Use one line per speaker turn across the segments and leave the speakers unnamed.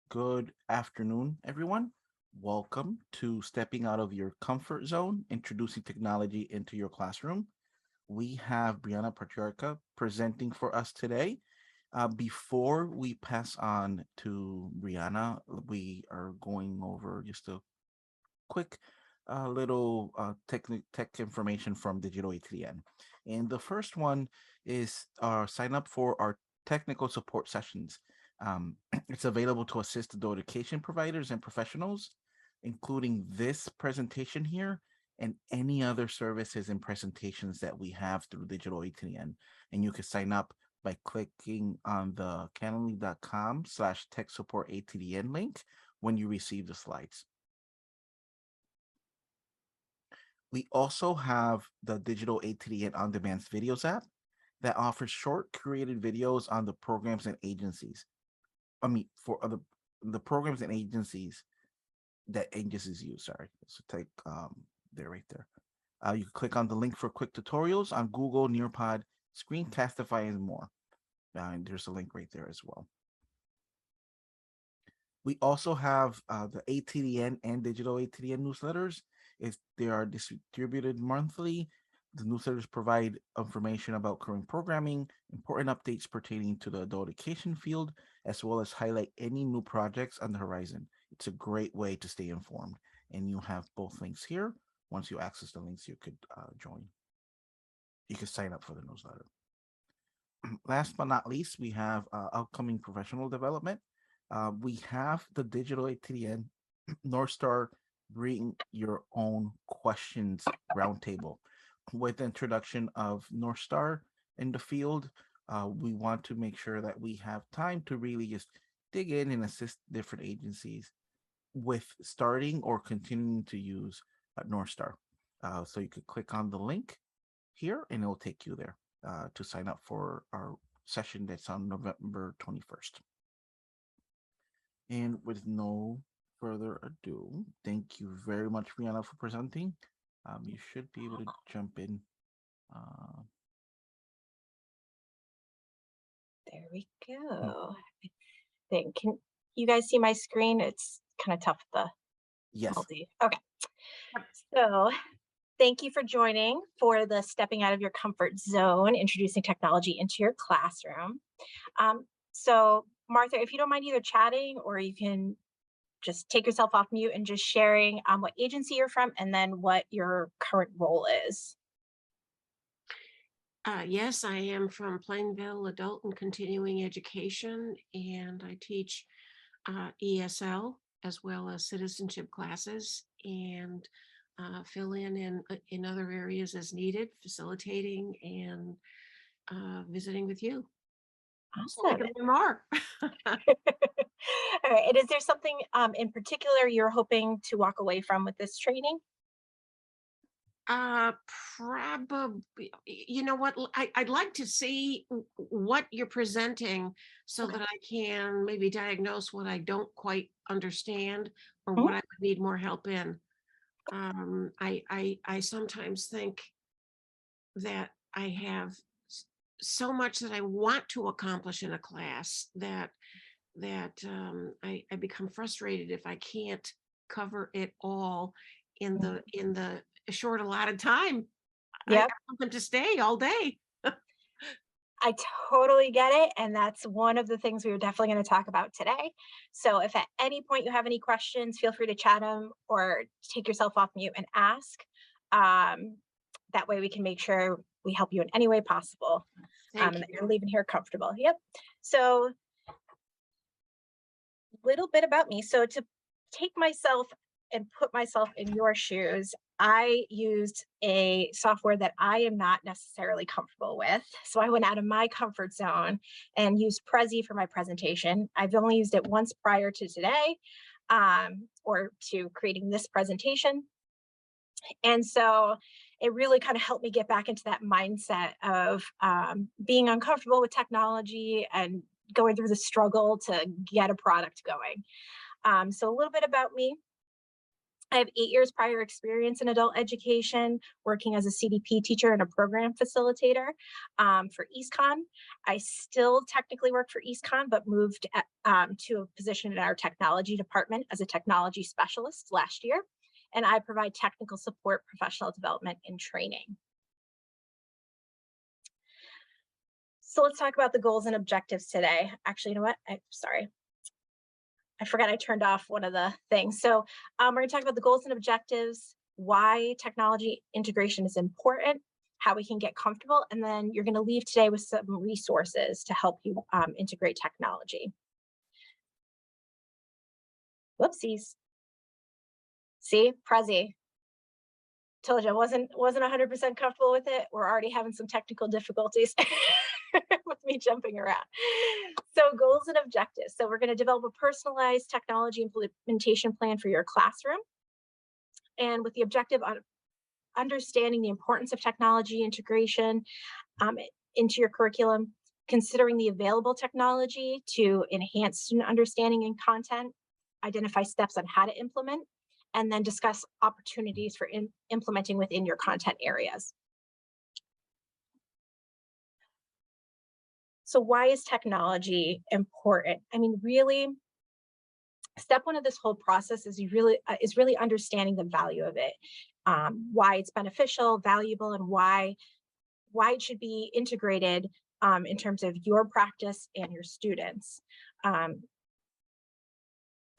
Good afternoon, everyone. Welcome to Stepping Out of Your Comfort Zone, Introducing Technology into Your Classroom. We have Brianna Patriarca presenting for us today. Before we pass on to Brianna, we are going over just a quick little tech information from Digital ATN. And the first one is sign up for our technical support sessions. It's available to assist the education providers and professionals, including this presentation here and any other services and presentations that we have through Digital ATN. And you can sign up by clicking on the calendly.com/tech support ATDN link when you receive the slides. We also have the Digital ATDN On Demand Videos app that offers short curated videos on the programs and agencies. For the programs and agencies that agencies use. Sorry, so take there right there. You can click on the link for quick tutorials on Google, Nearpod, Screencastify, and more. And there's a link right there as well. We also have the ATDN and Digital ATDN newsletters. They are distributed monthly. The newsletters provide information about current programming, important updates pertaining to the adult education field, as well as highlight any new projects on the horizon. It's a great way to stay informed. And you have both links here. Once you access the links, you could join. You can sign up for the newsletter. Last but not least, we have upcoming professional development. We have the Digital ATDN North Star Bring Your Own Questions Roundtable. With the introduction of North Star in the field, we want to make sure that we have time to really just dig in and assist different agencies with starting or continuing to use North Star. So you could click on the link here and it will take you there to sign up for our session that's on November 21st. And with no further ado, thank you very much, Brianna, for presenting. You should be able to jump in.
There we go. Can you guys see my screen? It's kind of tough, the
Yes.
multi. Okay. So thank you for joining for the Stepping Out of Your Comfort Zone, Introducing Technology into Your Classroom. So Martha, if you don't mind either chatting or you can just take yourself off mute and just sharing what agency you're from and then what your current role is.
Yes, I am from Plainville Adult and Continuing Education, and I teach ESL as well as citizenship classes and fill in other areas as needed, facilitating and visiting with you.
Awesome.
I can learn more.
All right. And is there something in particular you're hoping to walk away from with this training?
Probably, you know what, I'd like to see what you're presenting so
Okay.
that I can maybe diagnose what I don't quite understand or
Mhm.
what I would need more help in. I sometimes think that I have so much that I want to accomplish in a class that I become frustrated if I can't cover it all in the short allotted time. I
Yep.
want them to stay all day.
I totally get it. And that's one of the things we were definitely going to talk about today. So if at any point you have any questions, feel free to chat them or take yourself off mute and ask. That way we can make sure we help you in any way possible
Thank
and that
you.
you're leaving here comfortable. Yep. So little bit about me. So to take myself and put myself in your shoes, I used a software that I am not necessarily comfortable with. So I went out of my comfort zone and used Prezi for my presentation. I've only used it once prior to today or to creating this presentation. And so it really kind of helped me get back into that mindset of being uncomfortable with technology and going through the struggle to get a product going. So a little bit about me. I have 8 years prior experience in adult education, working as a CDP teacher and a program facilitator for EastCon. I still technically work for EastCon, but moved to a position in our technology department as a technology specialist last year. And I provide technical support, professional development, and training. So let's talk about the goals and objectives today. Actually, you know what? Sorry. I forgot I turned off one of the things. So we're going to talk about the goals and objectives, why technology integration is important, how we can get comfortable, and then you're going to leave today with some resources to help you integrate technology. Whoopsies. See, Prezi. Told you I wasn't 100% comfortable with it. We're already having some technical difficulties with me jumping around. So goals and objectives. So we're going to develop a personalized technology implementation plan for your classroom. And with the objective of understanding the importance of technology integration into your curriculum, considering the available technology to enhance student understanding and content, identify steps on how to implement, and then discuss opportunities for implementing within your content areas. So why is technology important? I mean, really, step one of this whole process is really understanding the value of it, why it's beneficial, valuable, and why it should be integrated in terms of your practice and your students.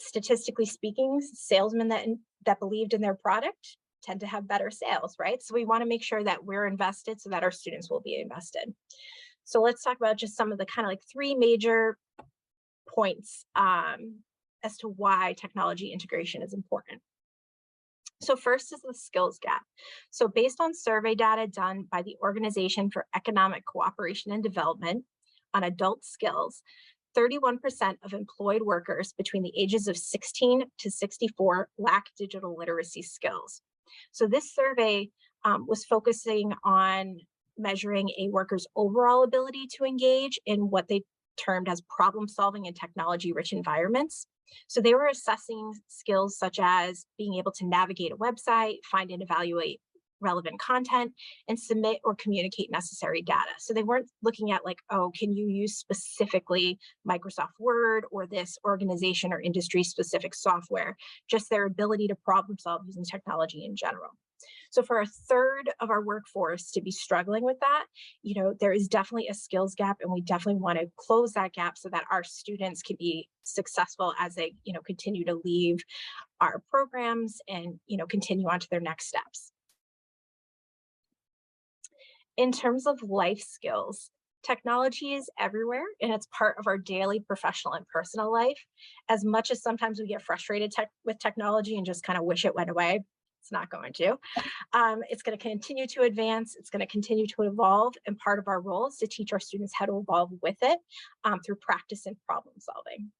Statistically speaking, salesmen that believed in their product tend to have better sales, right? So we want to make sure that we're invested so that our students will be invested. So let's talk about just some of the kind of like 3 major points as to why technology integration is important. So first is the skills gap. So based on survey data done by the Organization for Economic Cooperation and Development on adult skills, 31% of employed workers between the ages of 16 to 64 lack digital literacy skills. So this survey was focusing on measuring a worker's overall ability to engage in what they termed as problem solving in technology-rich environments. So they were assessing skills such as being able to navigate a website, find and evaluate relevant content, and submit or communicate necessary data. So they weren't looking at like, oh, can you use specifically Microsoft Word or this organization or industry specific software, just their ability to problem solve using technology in general. So for a third of our workforce to be struggling with that, there is definitely a skills gap, and we definitely want to close that gap so that our students can be successful as they, continue to leave our programs and, continue on to their next steps. In terms of life skills, technology is everywhere, and it's part of our daily professional and personal life. As much as sometimes we get frustrated with technology and just kind of wish it went away, it's not going to. It's going to continue to advance. It's going to continue to evolve, and part of our role is to teach our students how to evolve with it through practice and problem solving.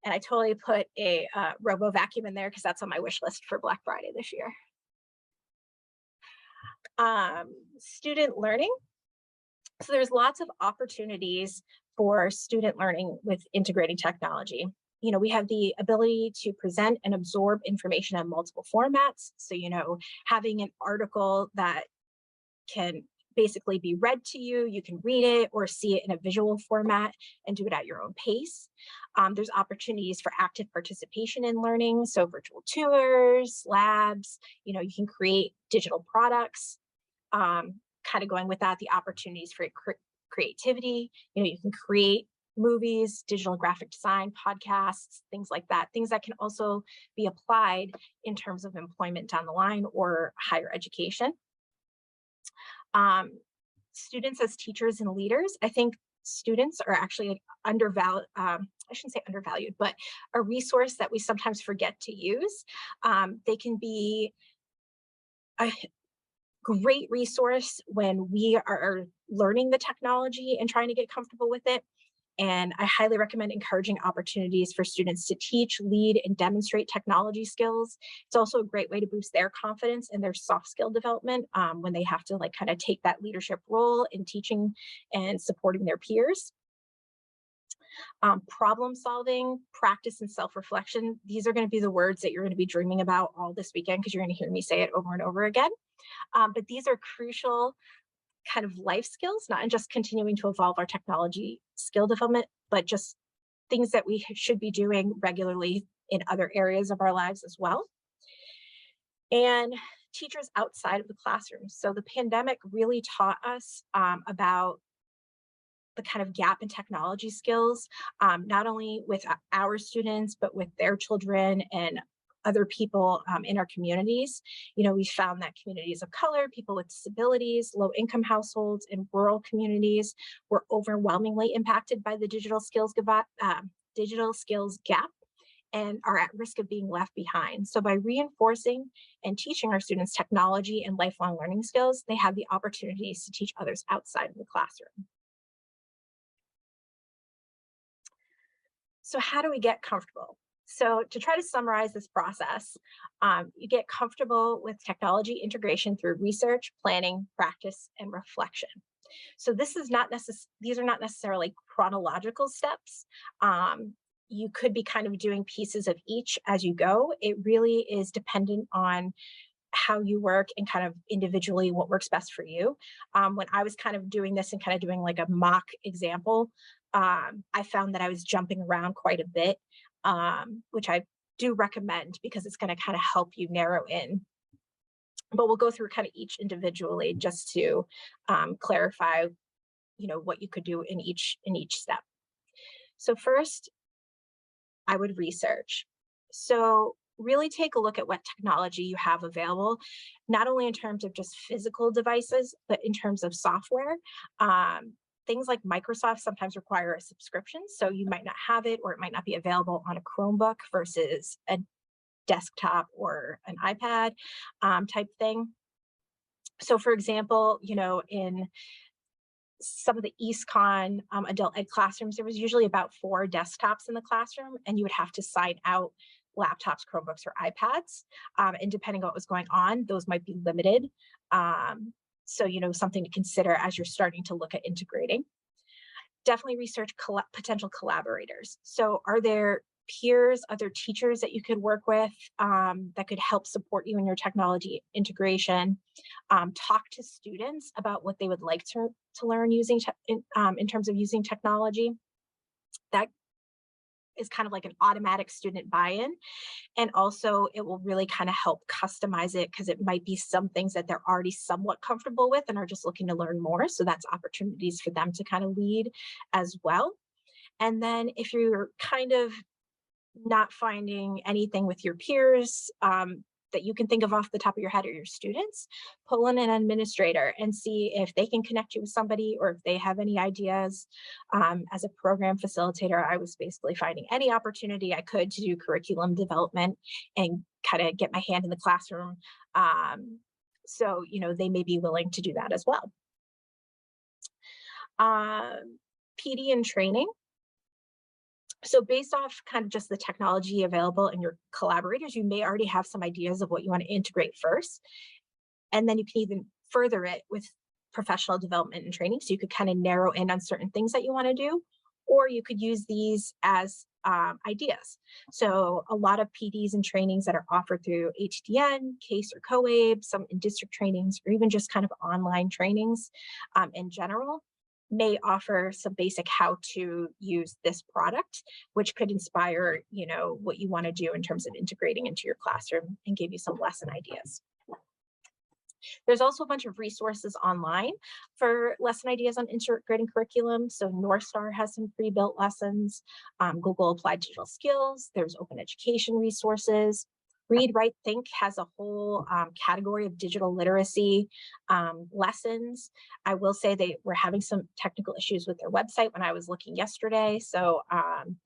And I totally put a robo vacuum in there because that's on my wish list for Black Friday this year. Student learning. So there's lots of opportunities for student learning with integrating technology. We have the ability to present and absorb information in multiple formats. So, having an article that can basically be read to you, you can read it or see it in a visual format and do it at your own pace. There's opportunities for active participation in learning. So virtual tours, labs, you can create digital products. Kind of going with that, the opportunities for creativity. You can create movies, digital graphic design, podcasts, things like that. Things that can also be applied in terms of employment down the line or higher education. Students as teachers and leaders, I think students are actually undervalued, I shouldn't say undervalued, but a resource that we sometimes forget to use. They can be a great resource when we are learning the technology and trying to get comfortable with it. And I highly recommend encouraging opportunities for students to teach, lead, and demonstrate technology skills. It's also a great way to boost their confidence and their soft skill development when they have to kind of take that leadership role in teaching and supporting their peers. Problem solving, practice, and self-reflection. These are going to be the words that you're going to be dreaming about all this weekend because you're going to hear me say it over and over again. But these are crucial kind of life skills, not in just continuing to evolve our technology skill development, but just things that we should be doing regularly in other areas of our lives as well. And teachers outside of the classroom. So the pandemic really taught us about the kind of gap in technology skills, not only with our students, but with their children and other people in our communities. You know, we found that communities of color, people with disabilities, low income households, and rural communities were overwhelmingly impacted by the digital skills gap and are at risk of being left behind. So by reinforcing and teaching our students technology and lifelong learning skills, they have the opportunities to teach others outside of the classroom. So how do we get comfortable? So to try to summarize this process, you get comfortable with technology integration through research, planning, practice, and reflection. So this is not these are not necessarily chronological steps. You could be kind of doing pieces of each as you go. It really is dependent on how you work and kind of individually what works best for you. When I was kind of doing this and kind of doing like a mock example, I found that I was jumping around quite a bit, which I do recommend because it's going to kind of help you narrow in. But we'll go through kind of each individually just to clarify, you know, what you could do in each step. So first, I would research. So really take a look at what technology you have available, not only in terms of just physical devices, but in terms of software. Things like Microsoft sometimes require a subscription, so you might not have it, or it might not be available on a Chromebook versus a desktop or an iPad type thing. So for example, you know, in some of the EastCon adult ed classrooms, there was usually about 4 desktops in the classroom, and you would have to sign out laptops, Chromebooks, or iPads. And depending on what was going on, those might be limited. So, you know, something to consider as you're starting to look at integrating. Definitely research potential collaborators. So are there peers, other teachers that you could work with that could help support you in your technology integration? Talk to students about what they would like to learn using in terms of using technology. That is kind of like an automatic student buy-in. And also it will really kind of help customize it because it might be some things that they're already somewhat comfortable with and are just looking to learn more. So that's opportunities for them to kind of lead as well. And then if you're kind of not finding anything with your peers that you can think of off the top of your head or your students, pull in an administrator and see if they can connect you with somebody or if they have any ideas. As a program facilitator, I was basically finding any opportunity I could to do curriculum development and kind of get my hand in the classroom. So, you know, they may be willing to do that as well. PD and training. So based off kind of just the technology available and your collaborators, you may already have some ideas of what you want to integrate first. And then you can even further it with professional development and training. So you could kind of narrow in on certain things that you want to do, or you could use these as ideas. So a lot of PDs and trainings that are offered through HDN, CASE or COABE, some in district trainings, or even just kind of online trainings in general, may offer some basic how to use this product, which could inspire, you know, what you want to do in terms of integrating into your classroom and give you some lesson ideas. There's also a bunch of resources online for lesson ideas on integrating curriculum. So North Star has some pre-built lessons, Google Applied Digital Skills, there's open education resources. Read, Write, Think has a whole category of digital literacy lessons. I will say they were having some technical issues with their website when I was looking yesterday. So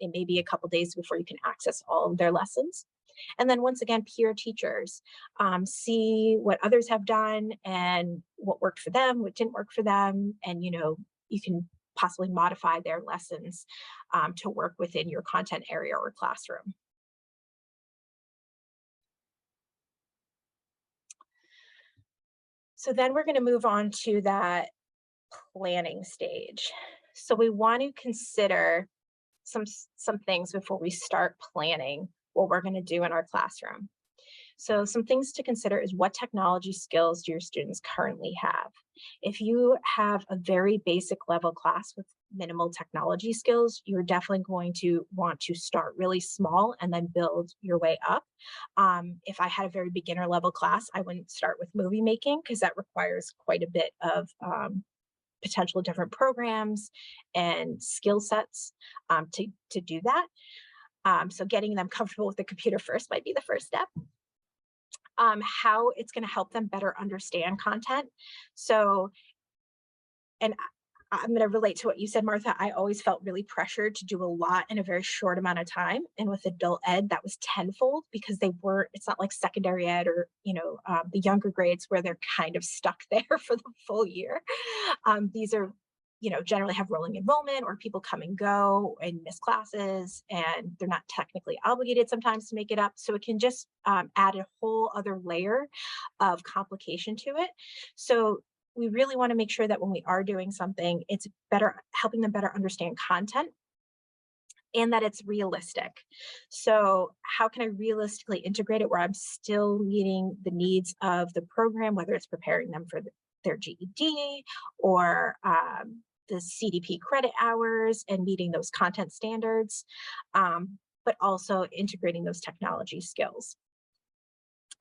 it may be a couple days before you can access all of their lessons. And then once again, peer teachers, see what others have done and what worked for them, what didn't work for them. And, you know, you can possibly modify their lessons to work within your content area or classroom. So then we're going to move on to that planning stage. So we want to consider some things before we start planning what we're going to do in our classroom. So some things to consider is, what technology skills do your students currently have? If you have a very basic level class with minimal technology skills, you're definitely going to want to start really small and then build your way up. If I had a very beginner level class, I wouldn't start with movie making, because that requires quite a bit of potential different programs and skill sets to do that. So getting them comfortable with the computer first might be the first step. How it's going to help them better understand content. So, and I'm going to relate to what you said, Martha. I always felt really pressured to do a lot in a very short amount of time. And with adult ed, that was tenfold, because it's not like secondary ed or, the younger grades where they're kind of stuck there for the full year. These are, generally have rolling enrollment, or people come and go and miss classes, and they're not technically obligated sometimes to make it up. So it can just add a whole other layer of complication to it. So we really want to make sure that when we are doing something, it's better helping them better understand content, and that it's realistic. So how can I realistically integrate it where I'm still meeting the needs of the program, whether it's preparing them for their GED or the CDP credit hours and meeting those content standards, but also integrating those technology skills.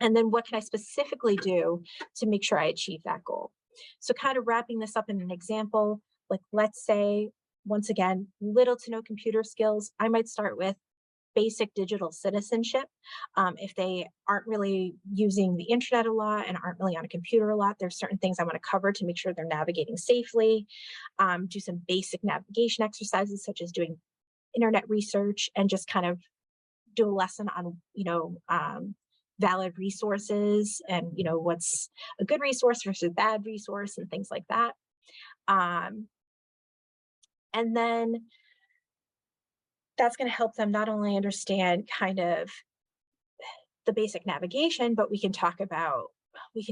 And then what can I specifically do to make sure I achieve that goal? So kind of wrapping this up in an example, like let's say, once again, little to no computer skills, I might start with basic digital citizenship. If they aren't really using the internet a lot and aren't really on a computer a lot, there's certain things I want to cover to make sure they're navigating safely. Do some basic navigation exercises, such as doing internet research, and just kind of do a lesson on, valid resources and, what's a good resource versus a bad resource and things like that. And then that's going to help them not only understand kind of the basic navigation, but we can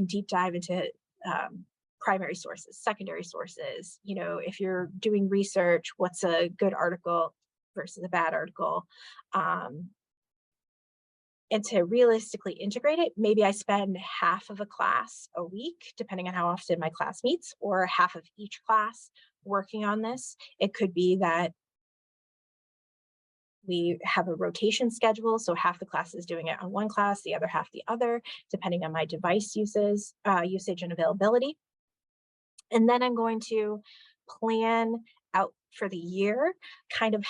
deep dive into primary sources, secondary sources. If you're doing research, what's a good article versus a bad article? And to realistically integrate it, maybe I spend half of a class a week, depending on how often my class meets, or half of each class working on this. It could be that we have a rotation schedule, so half the class is doing it on one class, the other half the other, depending on my device usage and availability. And then I'm going to plan out for the year kind of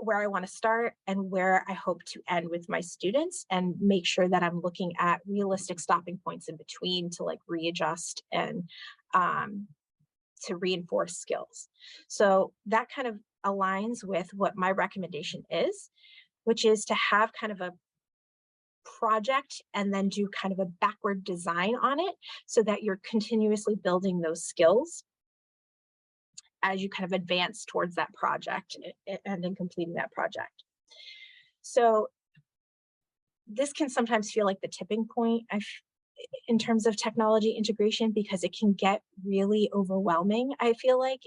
where I want to start and where I hope to end with my students, and make sure that I'm looking at realistic stopping points in between to readjust and to reinforce skills. So that kind of aligns with what my recommendation is, which is to have kind of a project and then do kind of a backward design on it, so that you're continuously building those skills as you kind of advance towards that project and in completing that project. So this can sometimes feel like the tipping point in terms of technology integration, because it can get really overwhelming. I feel like,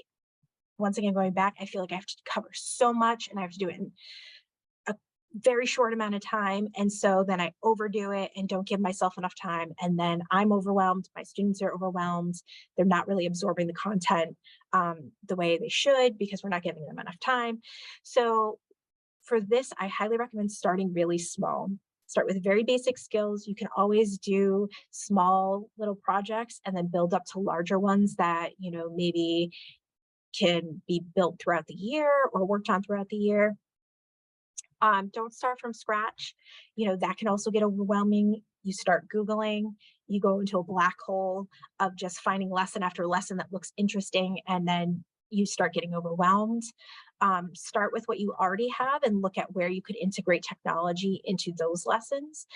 once again, going back, I feel like I have to cover so much and I have to do it in a very short amount of time. And so then I overdo it and don't give myself enough time. And then I'm overwhelmed. My students are overwhelmed. They're not really absorbing the content the way they should, because we're not giving them enough time. So for this, I highly recommend starting really small. Start with very basic skills. You can always do small little projects and then build up to larger ones that, maybe can be built throughout the year or worked on throughout the year. Don't start from scratch. That can also get overwhelming. You start Googling, you go into a black hole of just finding lesson after lesson that looks interesting, and then you start getting overwhelmed. Start with what you already have and look at where you could integrate technology into those lessons.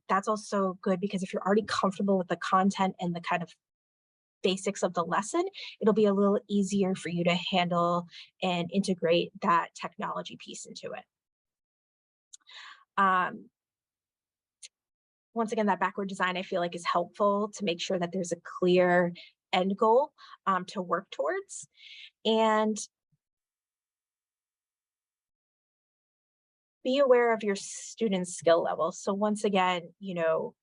That's also good, because if you're already comfortable with the content and the kind of basics of the lesson, it'll be a little easier for you to handle and integrate that technology piece into it. Once again, that backward design, I feel like, is helpful to make sure that there's a clear end goal to work towards. And be aware of your students' skill level. So once again, you know,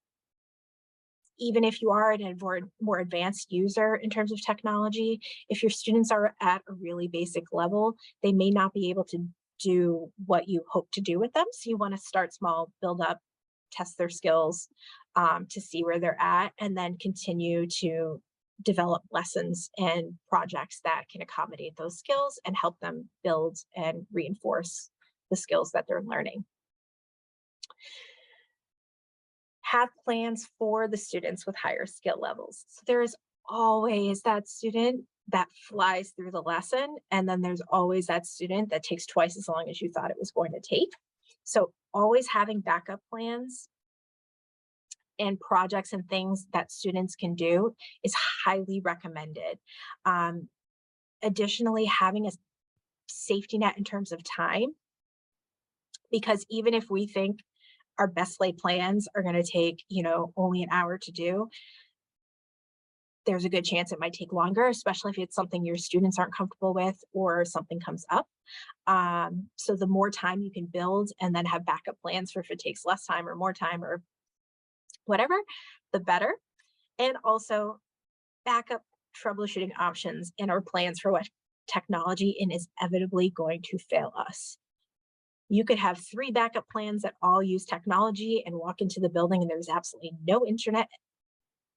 even if you are an more advanced user in terms of technology, if your students are at a really basic level, they may not be able to do what you hope to do with them. So you want to start small, build up, test their skills, to see where they're at, and then continue to develop lessons and projects that can accommodate those skills and help them build and reinforce the skills that they're learning. Have plans for the students with higher skill levels. So there is always that student that flies through the lesson, and then there's always that student that takes twice as long as you thought it was going to take. So always having backup plans and projects and things that students can do is highly recommended. Additionally, having a safety net in terms of time, because even if we think our best laid plans are going to take, you know, only an hour to do, there's a good chance it might take longer, especially if it's something your students aren't comfortable with or something comes up. So the more time you can build and then have backup plans for if it takes less time or more time or whatever, the better. And also backup troubleshooting options in our plans for what technology is inevitably going to fail us. You could have 3 backup plans that all use technology and walk into the building and there's absolutely no internet,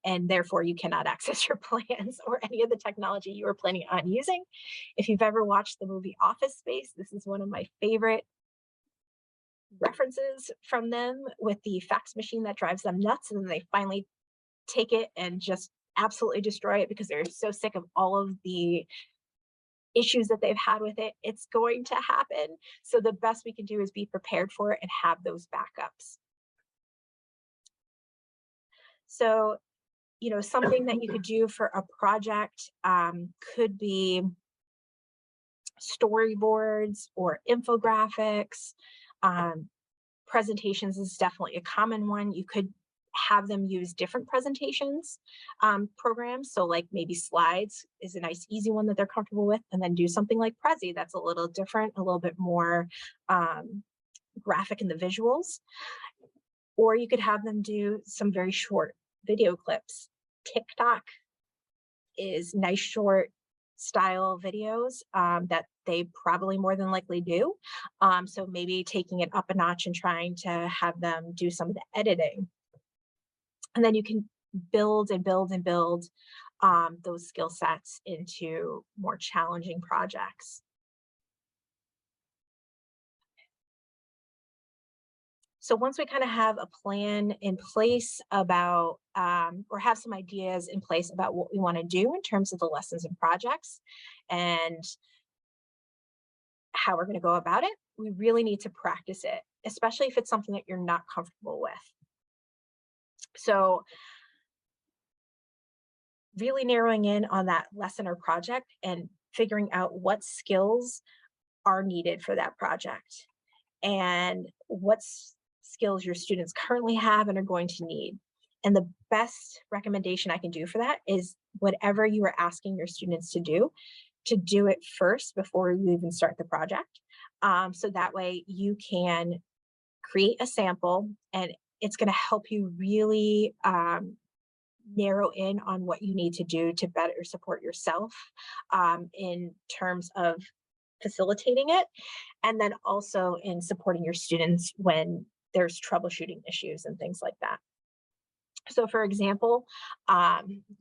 and therefore you cannot access your plans or any of the technology you were planning on using. If you've ever watched the movie Office Space, this is one of my favorite references from them, with the fax machine that drives them nuts, and then they finally take it and just absolutely destroy it because they're so sick of all of the issues that they've had with it. It's going to happen. So the best we can do is be prepared for it and have those backups. So, you know, something that you could do for a project could be storyboards or infographics. Presentations is definitely a common one. You could have them use different presentations programs. So like maybe slides is a nice easy one that they're comfortable with, and then do something like Prezi that's a little different, a little bit more graphic in the visuals. Or you could have them do some very short video clips. TikTok is nice short style videos that they probably more than likely do. So maybe taking it up a notch and trying to have them do some of the editing. And then you can build and build and build those skill sets into more challenging projects. So once we kind of have a plan in place about, or have some ideas in place about what we want to do in terms of the lessons and projects and how we're going to go about it, we really need to practice it, especially if it's something that you're not comfortable with. So really narrowing in on that lesson or project and figuring out what skills are needed for that project and what skills your students currently have and are going to need. And the best recommendation I can do for that is whatever you are asking your students to do it first before you even start the project. So that way you can create a sample, and it's going to help you really narrow in on what you need to do to better support yourself in terms of facilitating it, and then also in supporting your students when there's troubleshooting issues and things like that. So for example,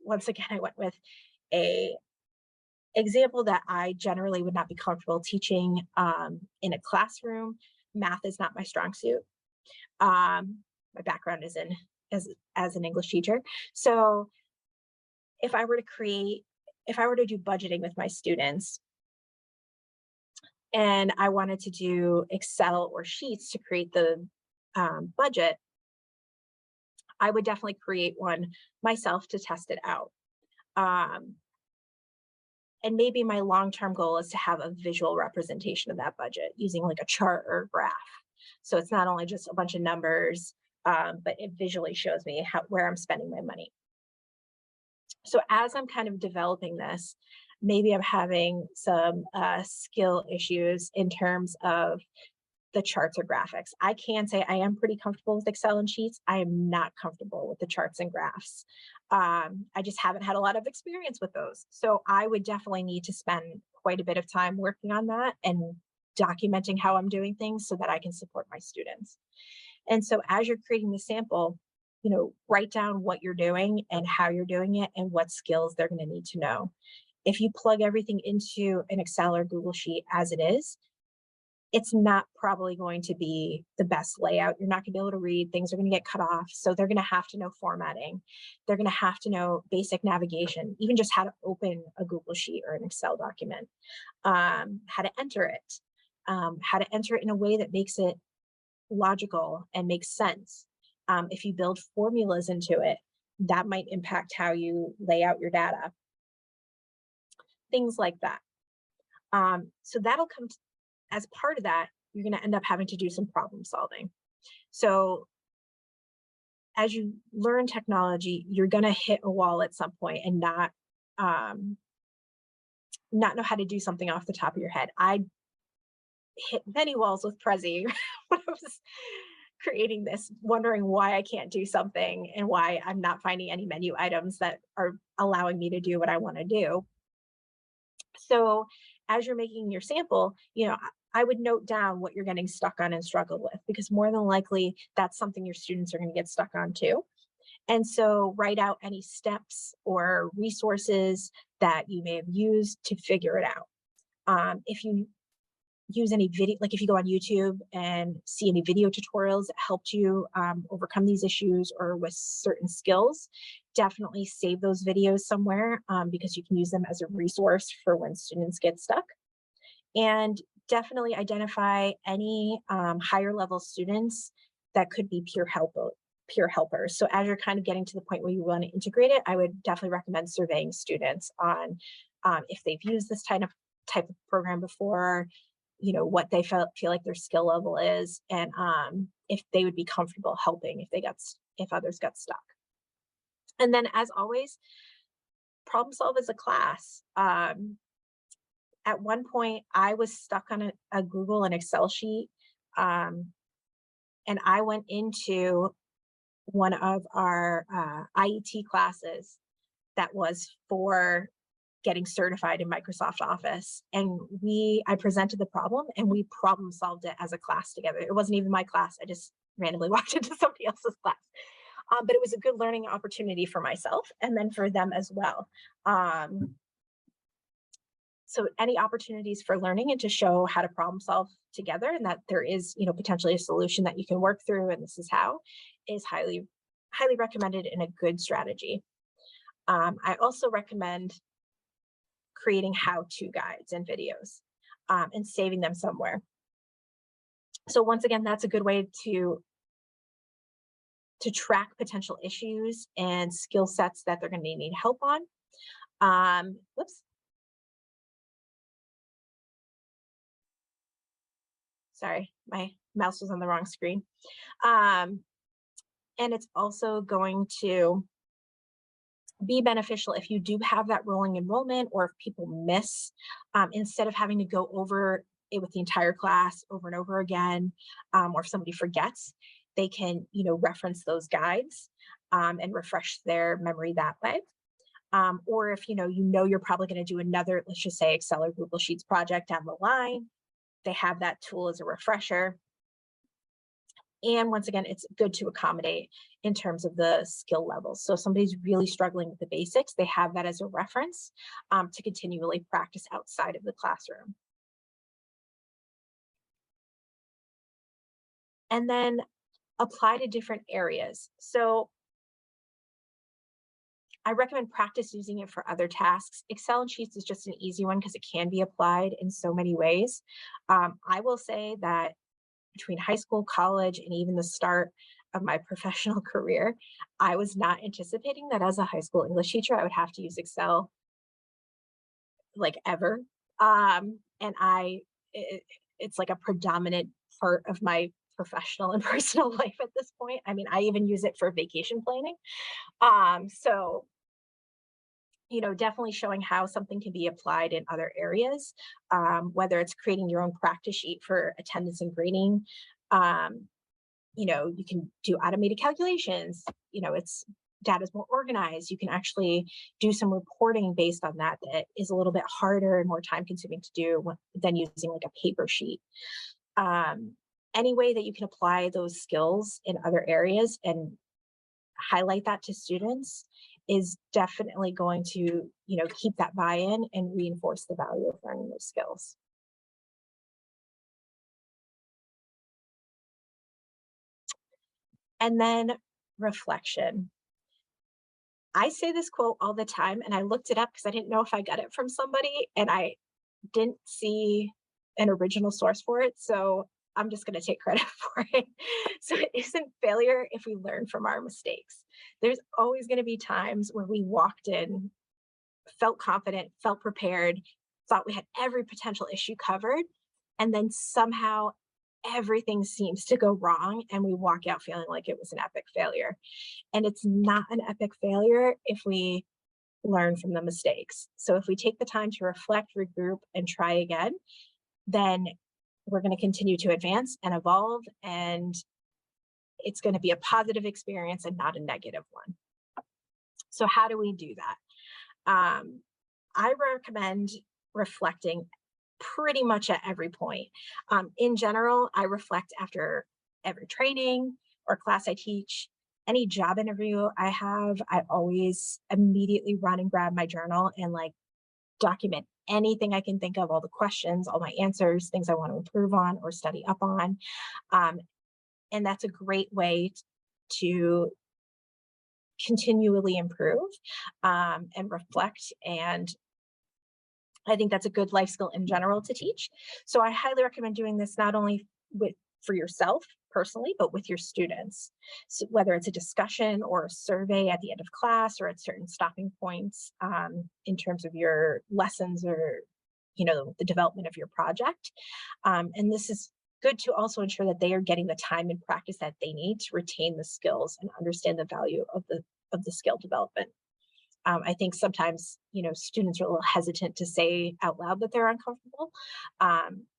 once again, I went with a example that I generally would not be comfortable teaching in a classroom. Math is not my strong suit. My background is in as an English teacher. So if I were to do budgeting with my students and I wanted to do Excel or Sheets to create the budget, I would definitely create one myself to test it out. And maybe my long-term goal is to have a visual representation of that budget using like a chart or a graph. So it's not only just a bunch of numbers, but it visually shows me where I'm spending my money. So as I'm kind of developing this, maybe I'm having some skill issues in terms of the charts or graphics. I can say I am pretty comfortable with Excel and sheets. I am not comfortable with the charts and graphs. I just haven't had a lot of experience with those. So I would definitely need to spend quite a bit of time working on that and documenting how I'm doing things so that I can support my students. And so as you're creating the sample, write down what you're doing and how you're doing it and what skills they're going to need to know. If you plug everything into an Excel or Google Sheet as it is, it's not probably going to be the best layout. You're not going to be able to read. Things are going to get cut off. So they're going to have to know formatting. They're going to have to know basic navigation, even just how to open a Google Sheet or an Excel document, how to enter it, how to enter it in a way that makes it logical and makes sense. If you build formulas into it, that might impact how you lay out your data. Things like that. So that'll come as part of that, you're going to end up having to do some problem solving. So as you learn technology, you're going to hit a wall at some point and not know how to do something off the top of your head. I hit many walls with Prezi when I was creating this, wondering why I can't do something and why I'm not finding any menu items that are allowing me to do what I want to do. So as you're making your sample, I would note down what you're getting stuck on and struggle with, because more than likely that's something your students are going to get stuck on too. And so write out any steps or resources that you may have used to figure it out. If you use any video, like if you go on YouTube and see any video tutorials that helped you overcome these issues or with certain skills, definitely save those videos somewhere because you can use them as a resource for when students get stuck. And definitely identify any higher level students that could be peer helpers. So as you're kind of getting to the point where you want to integrate it, I would definitely recommend surveying students on if they've used this type of program before, what they feel like their skill level is, and if they would be comfortable helping if others got stuck. And then, as always, problem solve as a class. At one point, I was stuck on a Google and Excel sheet, and I went into one of our IET classes that was for getting certified in Microsoft Office. And I presented the problem and we problem solved it as a class together. It wasn't even my class. I just randomly walked into somebody else's class. But it was a good learning opportunity for myself and then for them as well. So any opportunities for learning and to show how to problem solve together, and that there is, potentially a solution that you can work through, and this is how, is highly, highly recommended and a good strategy. I also recommend creating how-to guides and videos and saving them somewhere. So once again, that's a good way to track potential issues and skill sets that they're going to need help on. Whoops. Sorry, my mouse was on the wrong screen. And it's also going to be beneficial if you do have that rolling enrollment, or if people miss, instead of having to go over it with the entire class over and over again, or if somebody forgets, they can, reference those guides and refresh their memory that way. Or if you're probably going to do another, let's just say Excel or Google Sheets project down the line, they have that tool as a refresher. And once again, it's good to accommodate in terms of the skill levels. So if somebody's really struggling with the basics, they have that as a reference to continually practice outside of the classroom. And then apply to different areas. So I recommend practice using it for other tasks. Excel and Sheets is just an easy one because it can be applied in so many ways. I will say that between high school, college, and even the start of my professional career, I was not anticipating that as a high school English teacher, I would have to use Excel like ever. And it's like a predominant part of my professional and personal life at this point. I mean, I even use it for vacation planning. So definitely showing how something can be applied in other areas, whether it's creating your own practice sheet for attendance and grading. Um, you can do automated calculations. It's data's more organized. You can actually do some reporting based on that is a little bit harder and more time consuming to do than using like a paper sheet. Um, any way that you can apply those skills in other areas and highlight that to students is definitely going to, keep that buy-in and reinforce the value of learning those skills. And then reflection. I say this quote all the time, and I looked it up because I didn't know if I got it from somebody, and I didn't see an original source for it. So I'm just going to take credit for it. So it isn't failure if we learn from our mistakes. There's always going to be times where we walked in, felt confident, felt prepared, thought we had every potential issue covered, and then somehow everything seems to go wrong and we walk out feeling like it was an epic failure. And it's not an epic failure if we learn from the mistakes. So if we take the time to reflect, regroup, and try again, then we're going to continue to advance and evolve, and it's going to be a positive experience and not a negative one. So how do we do that? I recommend reflecting pretty much at every point. In general, I reflect after every training or class I teach. Any job interview I have, I always immediately run and grab my journal and document anything I can think of, all the questions, all my answers, things I want to improve on or study up on. And that's a great way to continually improve and reflect. And I think that's a good life skill in general to teach. So I highly recommend doing this not only for yourself personally, but with your students. So whether it's a discussion or a survey at the end of class or at certain stopping points in terms of your lessons or the development of your project. And this is good to also ensure that they are getting the time and practice that they need to retain the skills and understand the value of the skill development. I think sometimes, students are a little hesitant to say out loud that they're uncomfortable.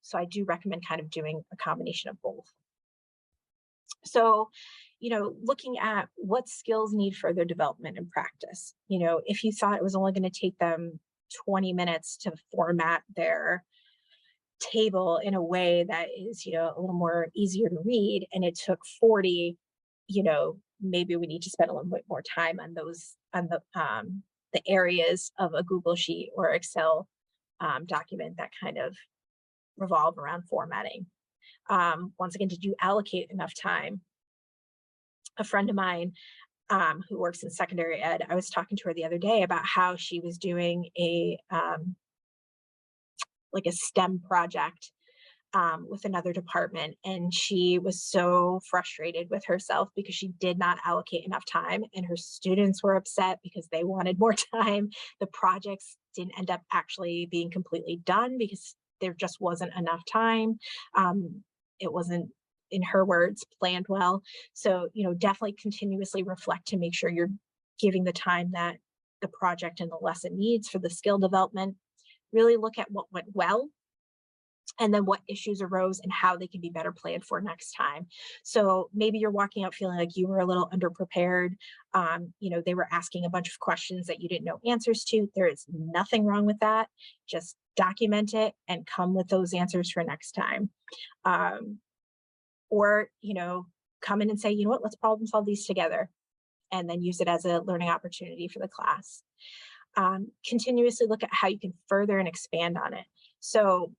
So I do recommend kind of doing a combination of both. So, looking at what skills need further development and practice. If you thought it was only going to take them 20 minutes to format their table in a way that is, a little more easier to read, and it took 40, maybe we need to spend a little bit more time on the areas of a Google Sheet or Excel document that kind of revolve around formatting. Once again, did you allocate enough time? A friend of mine who works in secondary ed, I was talking to her the other day about how she was doing a STEM project with another department, and she was so frustrated with herself because she did not allocate enough time, and her students were upset because they wanted more time. The projects didn't end up actually being completely done because there just wasn't enough time. It wasn't, in her words, planned well. So, definitely continuously reflect to make sure you're giving the time that the project and the lesson needs for the skill development. Really look at what went well, and then what issues arose and how they can be better planned for next time. So maybe you're walking out feeling like you were a little underprepared. They were asking a bunch of questions that you didn't know answers to. There is nothing wrong with that. Just document it and come with those answers for next time. Or come in and say, what, let's problem solve these together, and then use it as a learning opportunity for the class. Continuously look at how you can further and expand on it. So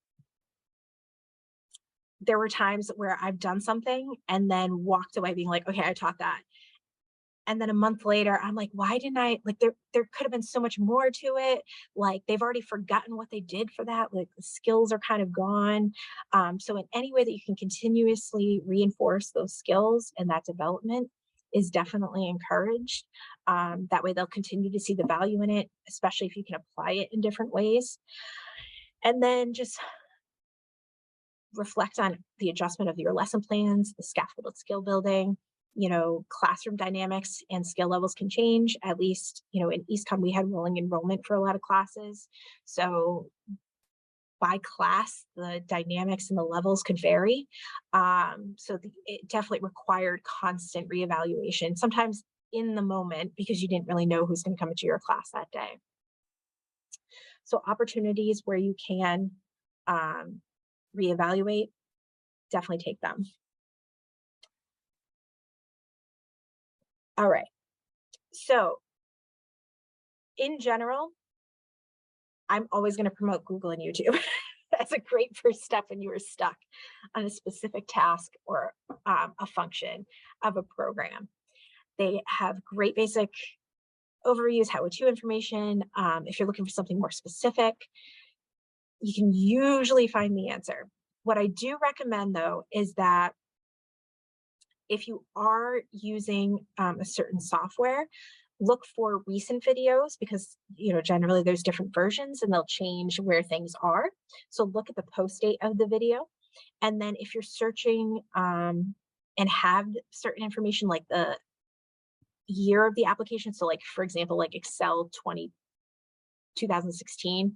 there were times where I've done something and then walked away being like, okay, I taught that. And then a month later, I'm like, why didn't I, there could have been so much more to it. They've already forgotten what they did for that. The skills are kind of gone. So in any way that you can continuously reinforce those skills and that development is definitely encouraged. That way they'll continue to see the value in it, especially if you can apply it in different ways. And then just reflect on the adjustment of your lesson plans, the scaffolded skill building, classroom dynamics and skill levels can change. At least, in EastCon, we had rolling enrollment for a lot of classes. So by class, the dynamics and the levels could vary. It definitely required constant reevaluation, sometimes in the moment, because you didn't really know who's going to come into your class that day. So opportunities where you can reevaluate, definitely take them. All right. So in general, I'm always going to promote Google and YouTube. That's a great first step when you are stuck on a specific task or a function of a program. They have great basic overviews, how-to information. If you're looking for something more specific, you can usually find the answer. What I do recommend, though, is that if you are using a certain software, look for recent videos, because generally there's different versions and they'll change where things are. So look at the post date of the video. And then if you're searching and have certain information like the year of the application, so like, for example, like Excel 2016,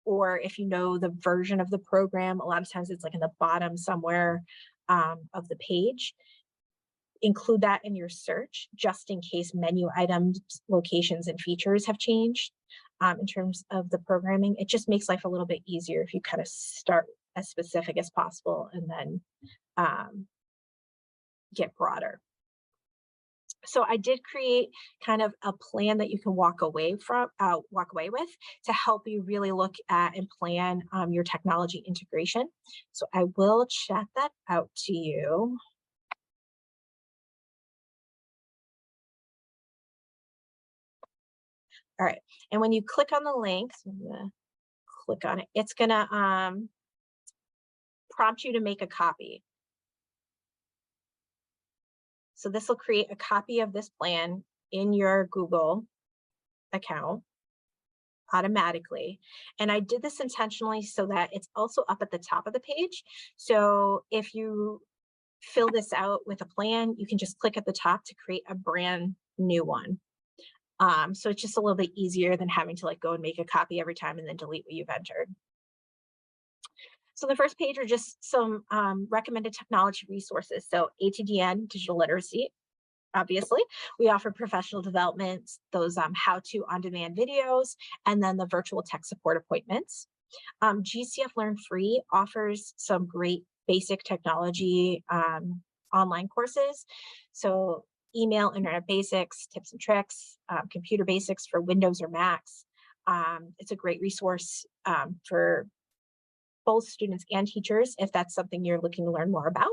or if you know the version of the program, a lot of times it's like in the bottom somewhere of the page. Include that in your search, just in case menu items, locations, and features have changed in terms of the programming. It just makes life a little bit easier if you kind of start as specific as possible and then get broader. So I did create kind of a plan that you can walk away with to help you really look at and plan your technology integration. So I will chat that out to you. All right, and when you click on the link, so I'm gonna click on it, it's gonna prompt you to make a copy. So this will create a copy of this plan in your Google account automatically. And I did this intentionally so that it's also up at the top of the page. So if you fill this out with a plan, you can just click at the top to create a brand new one. So it's just a little bit easier than having to go and make a copy every time and then delete what you've entered. So the first page are just some recommended technology resources. So ATDN, digital literacy, obviously. We offer professional development, those how-to on-demand videos, and then the virtual tech support appointments. GCF Learn Free offers some great basic technology online courses. So email, internet basics, tips and tricks, computer basics for Windows or Macs. It's a great resource for both students and teachers if that's something you're looking to learn more about.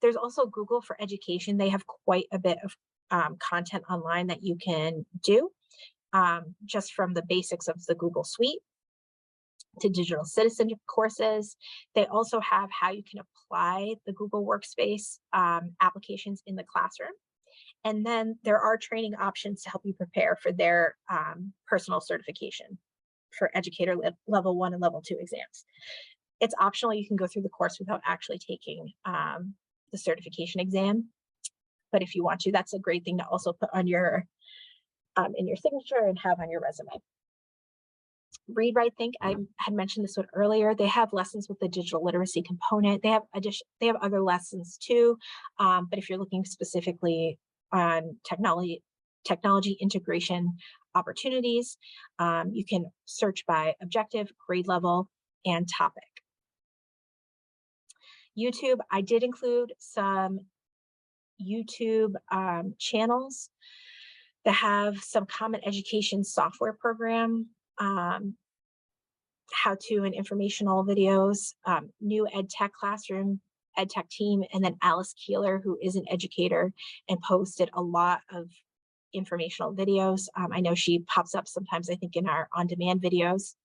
There's also Google for Education. They have quite a bit of content online that you can do just from the basics of the Google Suite to digital citizenship courses. They also have how you can apply the Google Workspace applications in the classroom. And then there are training options to help you prepare for their personal certification for educator level 1 and level 2 exams. It's optional. You can go through the course without actually taking the certification exam. But if you want to, that's a great thing to also put on your in your signature and have on your resume. Read, Write, Think. I had mentioned this one earlier. They have lessons with the digital literacy component. They have other lessons too. But if you're looking specifically on technology integration opportunities, you can search by objective, grade level, and topic. YouTube, I did include some YouTube channels that have some common education software program, how-to and informational videos, new EdTech classroom, EdTech team, and then Alice Keeler, who is an educator and posted a lot of informational videos. I know she pops up sometimes, I think, in our on-demand videos.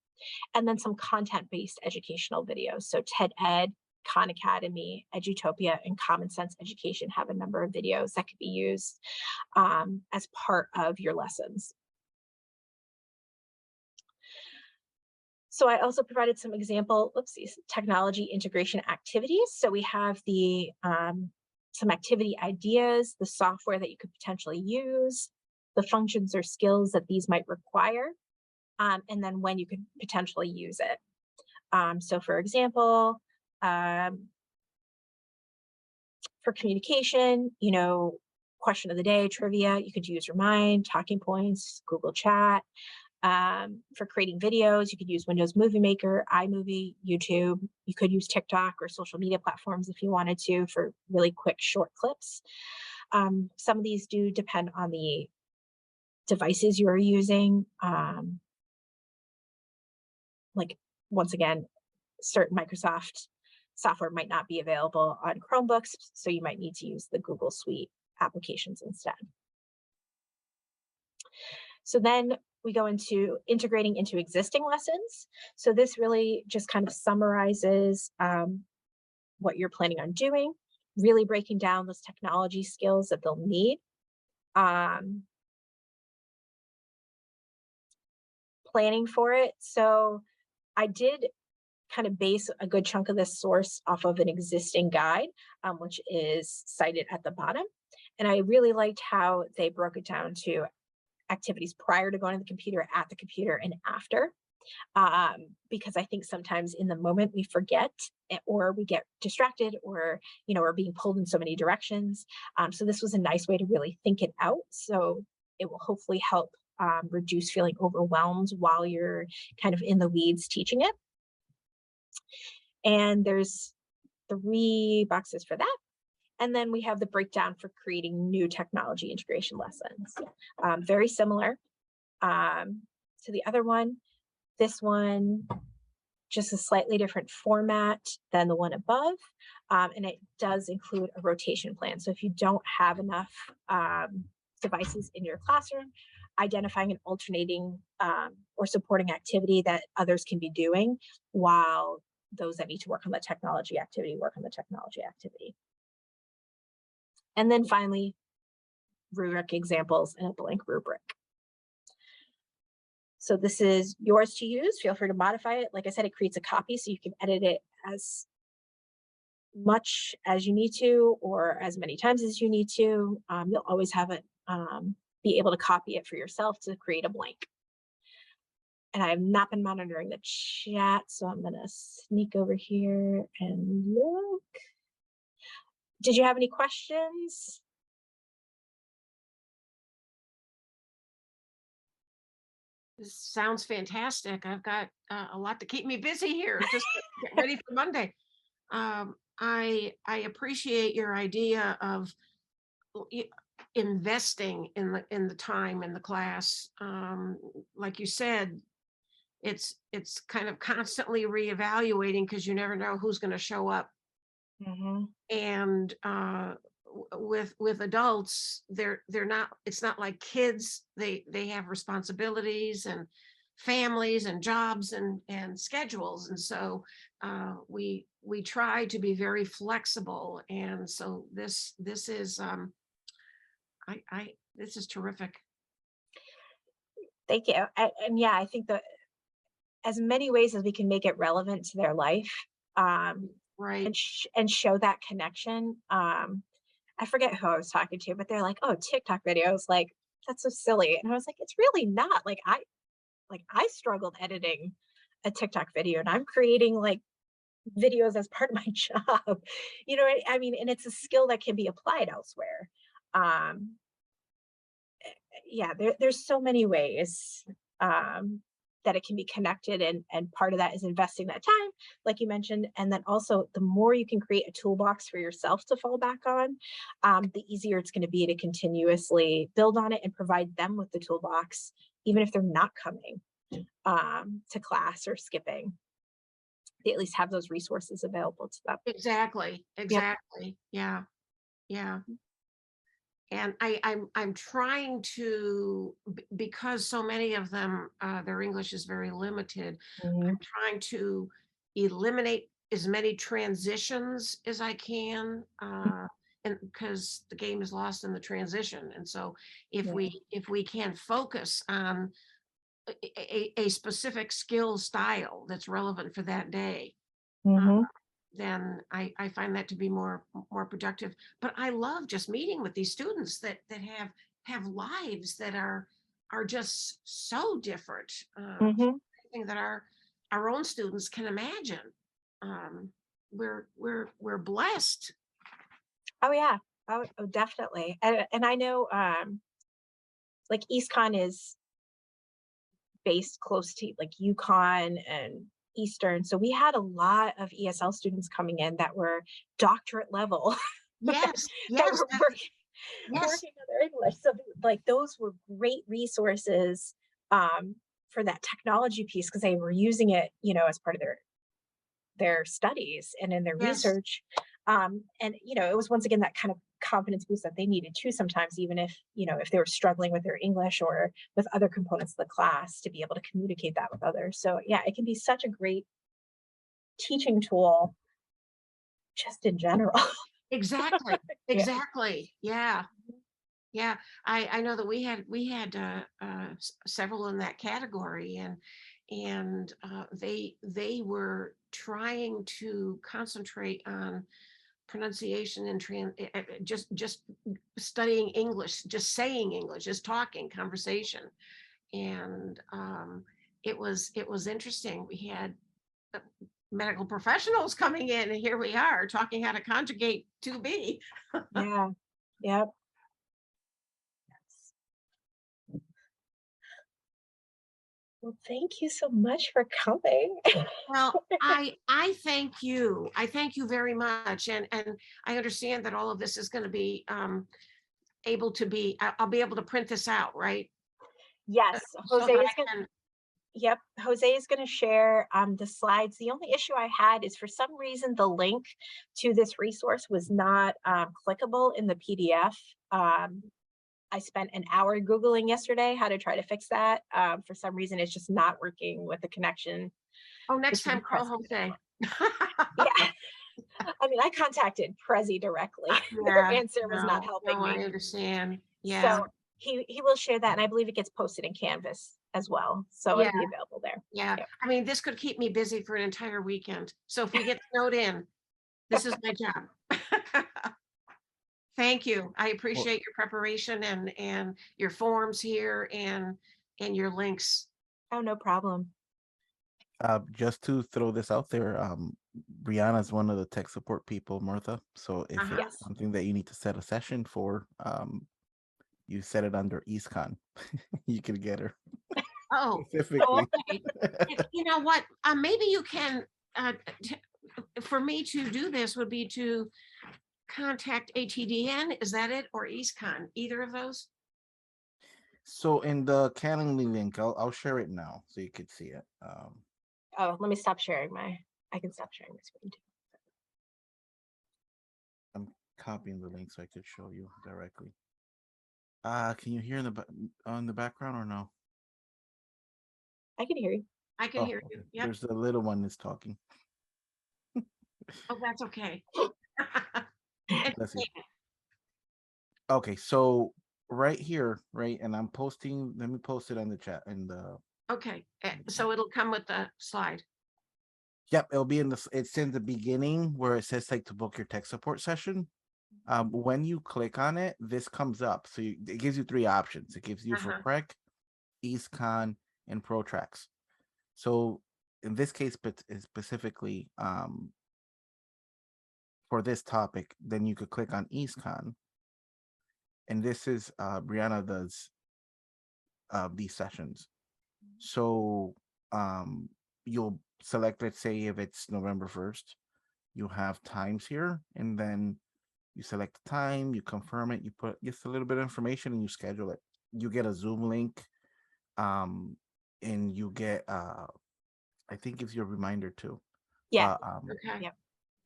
And then some content-based educational videos. So TED Ed, Khan Academy, Edutopia, and Common Sense Education have a number of videos that could be used as part of your lessons. So I also provided some example, technology integration activities. So we have the some activity ideas, the software that you could potentially use, the functions or skills that these might require, and then when you could potentially use it. So for example, for communication, question of the day, trivia, you could use your mind, talking points, Google Chat. For creating videos, you could use Windows Movie Maker, iMovie, YouTube. You could use TikTok or social media platforms if you wanted to for really quick, short clips. Some of these do depend on the devices you're using. Like, once again, certain Microsoft software might not be available on Chromebooks, so you might need to use the Google Suite applications instead. So then we go into integrating into existing lessons. So this really just kind of summarizes what you're planning on doing, really breaking down those technology skills that they'll need. Planning for it. So I did kind of base a good chunk of this source off of an existing guide, which is cited at the bottom. And I really liked how they broke it down to activities prior to going to the computer, at the computer, and after. Because I think sometimes in the moment we forget, or we get distracted, or we're being pulled in so many directions. So this was a nice way to really think it out. So it will hopefully help reduce feeling overwhelmed while you're kind of in the weeds teaching it. And there's 3 boxes for that. And then we have the breakdown for creating new technology integration lessons. Very similar to the other one. This one, just a slightly different format than the one above. And it does include a rotation plan. So if you don't have enough devices in your classroom, identifying an alternating or supporting activity that others can be doing, while those that need to work on the technology activity work on the technology activity. And then finally, rubric examples and a blank rubric. So this is yours to use. Feel free to modify it. Like I said, it creates a copy, so you can edit it as much as you need to, or as many times as you need to. You'll always have it, be able to copy it for yourself to create a blank. And I have not been monitoring the chat, so I'm going to sneak over here and look. Did you have any questions?
This sounds fantastic. I've got a lot to keep me busy here, just to get ready for Monday. I appreciate your idea of investing in the time in the class. Like you said, it's kind of constantly reevaluating, because you never know who's going to show up.
Mm-hmm.
And with adults, they're not, it's not like kids. They have responsibilities and families and jobs and schedules, and so we try to be very flexible. And so this is this is terrific.
Thank you. And yeah, I think that as many ways as we can make it relevant to their life,
Right.
and show that connection. I forget who I was talking to, but they're like, "Oh, TikTok videos, like that's so silly," and I was like, "It's really not. Like I struggled editing a TikTok video, and I'm creating like videos as part of my job. I mean, and it's a skill that can be applied elsewhere. Um, yeah, there's so many ways that it can be connected, and part of that is investing that time, like you mentioned, and then also the more you can create a toolbox for yourself to fall back on, the easier it's going to be to continuously build on it and provide them with the toolbox, even if they're not coming to class or skipping. They at least have those resources available to them.
Exactly. Yeah. And I'm trying to, because so many of them, their English is very limited.
Mhm.
I'm trying to eliminate as many transitions as I can, and because the game is lost in the transition. And so if we can focus on a specific skill style that's relevant for that day,
Mhm.
then I find that to be more productive. But I love just meeting with these students that have lives that are just so different,
Mhm.
anything that our own students can imagine. Um, we're blessed.
Oh yeah. Oh, definitely. And I know like EastCon is based close to like UConn and Eastern. So we had a lot of ESL students coming in that were doctorate level
Yes,
that
yes,
were working
yes,
working on their English. So like those were great resources for that technology piece because they were using it, as part of their studies and in their
yes.
research. And it was once again that kind of confidence boost that they needed too sometimes, even if they were struggling with their English or with other components of the class to be able to communicate that with others. So yeah, it can be such a great teaching tool just in general.
Exactly,
Yeah.
exactly. Yeah. Yeah, I know that we had several in that category, and they were trying to concentrate on pronunciation and just studying English, just saying English, just talking conversation, and it was interesting. We had uh, medical professionals coming in, and here we are talking how to conjugate to be.
Yeah. Yep. Well, thank you so much for coming.
Well, I thank you. I thank you very much. And I understand that all of this is going to be able to be I'll be able to print this out, right?
Yes,
So
Jose
that
is
I
going
can.
Yep, Jose is going to share the slides. The only issue I had is for some reason the link to this resource was not clickable in the PDF. Um, I spent an hour Googling yesterday how to try to fix that. For some reason, it's just not working with the connection
Oh, next
between
time call
Prezi.
Jose.
Yeah, I mean, I contacted Prezi directly. Their
Yeah,
answer was not
no,
helping
no, I
me.
understand.
So
Yeah,
he will share that, and I believe it gets posted in Canvas as well. So
yeah,
it'll be available there.
yeah.
Yep.
I mean, this could keep me busy for an entire weekend. So if we get snowed in, this is my job. Thank you. I
Well,
appreciate your preparation and your forms here and your links.
Oh, no problem.
just to throw this out there, Brianna's one of the tech support people, Martha. So if it's
Uh-huh.
Yes.
something that you need to set a session for, you set it under EastCon. You can get her
Oh,
Oh,
specifically.
you know what? Maybe you can, t- for me to do this would be to contact ATDN. Is that it? Or EastCon? Either of those?
So in the Calendly link, I'll share it now so you could see it.
oh, let me stop sharing I can stop sharing my screen too.
I'm copying the link so I could show you directly. Can you hear in on the background or no?
I can hear you.
I can
Oh,
hear you.
okay.
Yep.
There's the little one is talking.
Oh, that's okay.
Let's see.
Entertainment.
Okay, so right here, right, and I'm posting. Let me post it on the chat in the.
Okay. So it'll come with the slide.
Yep, it'll be in the. It's in the beginning where it says like to book your tech support session. When you click on it, this comes up. So it gives you three options. It gives you for
Uh-huh.
Prec, EastCon, and ProTrax. So in this case, but specifically for this topic, then you could click on EastCon, and this is Brianna does these sessions. So um, you'll select, let's say, if it's November 1st, you have times here, and then you select the time, you confirm it, you put just a little bit of information, and you schedule it. You get a Zoom link, um, and you get, I think, gives you a reminder too.
Yeah.
But
Okay.
Yep.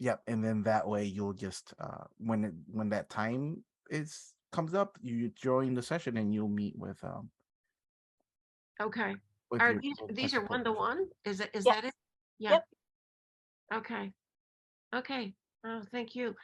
yep, and then that way you'll just when that time is comes up, you join the session and you'll meet
Okay.
with
Are
your tech
these are
support
one to
person.
one? Is
Yes.
that it? Yeah.
Yep.
Okay. Okay. Oh, thank you.